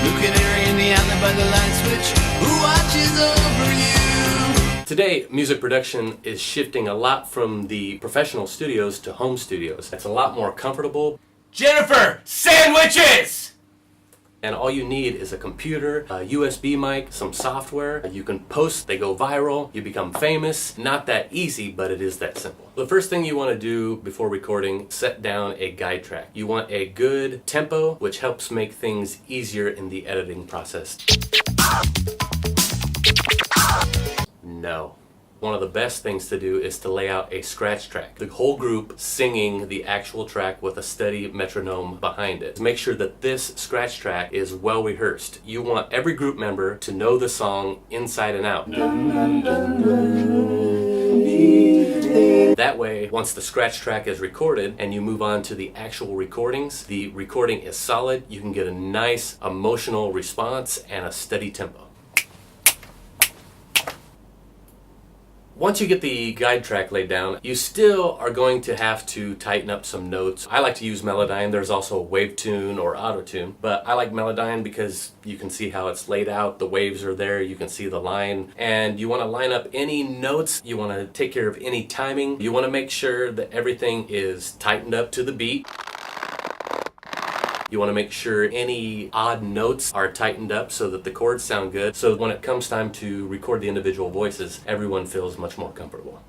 Blue canary in the alley by the light switch, who watches over you? Today, music production is shifting a lot from the professional studios to home studios. It's a lot more comfortable. Jennifer, sandwiches! And all you need is a computer, a USB mic, some software. You can post, they go viral, you become famous. Not that easy, but it is that simple. The first thing you want to do before recording, set down a guide track. You want a good tempo, which helps make things easier in the editing process. No. One of the best things to do is to lay out a scratch track. The whole group singing the actual track with a steady metronome behind it. Make sure that this scratch track is well rehearsed. You want every group member to know the song inside and out. That way, once the scratch track is recorded and you move on to the actual recordings, the recording is solid, you can get a nice emotional response and a steady tempo. Once you get the guide track laid down, you still are going to have to tighten up some notes. I like to use Melodyne. There's also Wavetune or Autotune, but I like Melodyne because you can see how it's laid out. The waves are there, you can see the line, and you want to line up any notes. You want to take care of any timing. You want to make sure that everything is tightened up to the beat. You want to make sure any odd notes are tightened up so that the chords sound good. So when it comes time to record the individual voices, everyone feels much more comfortable.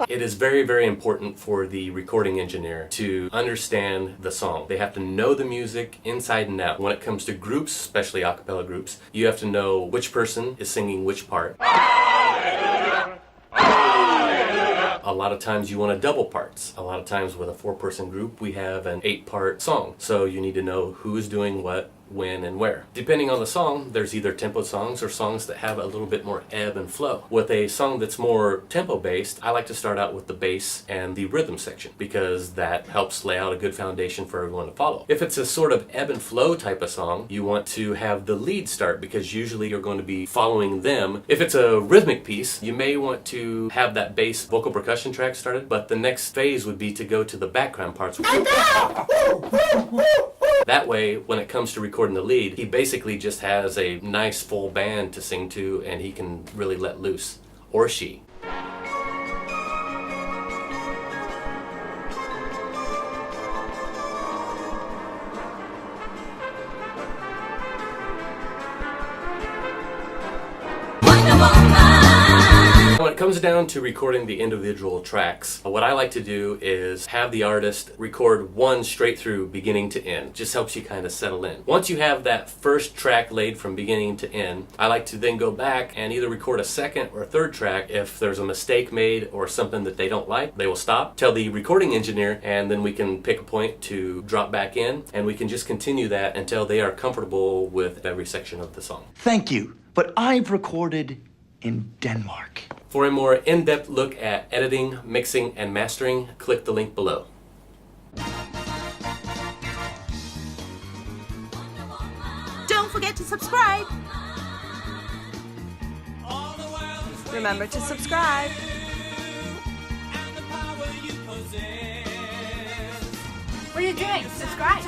It is very, very important for the recording engineer to understand the song. They have to know the music inside and out. When it comes to groups, especially a cappella groups, you have to know which person is singing which part. A lot of times you want to double parts. A lot of times with a 4-person group, we have an 8-part song. So you need to know who is doing what, when, and where. Depending on the song, there's either tempo songs or songs that have a little bit more ebb and flow. With a song that's more tempo-based, I like to start out with the bass and the rhythm section because that helps lay out a good foundation for everyone to follow. If it's a sort of ebb and flow type of song, you want to have the lead start because usually you're going to be following them. If it's a rhythmic piece, you may want to have that bass vocal percussion track started, but the next phase would be to go to the background parts. That way, when it comes to recording the lead, he basically just has a nice full band to sing to and he can really let loose. Or she. When it comes down to recording the individual tracks, what I like to do is have the artist record one straight through beginning to end. Just helps you kind of settle in. Once you have that first track laid from beginning to end, I like to then go back and either record a second or third track. If there's a mistake made or something that they don't like, they will stop, tell the recording engineer, and then we can pick a point to drop back in, and we can just continue that until they are comfortable with every section of the song. Thank you, but I've recorded in Denmark. For a more in-depth look at editing, mixing, and mastering, click the link below. Don't forget to subscribe. Remember to subscribe. What are you doing? Subscribe.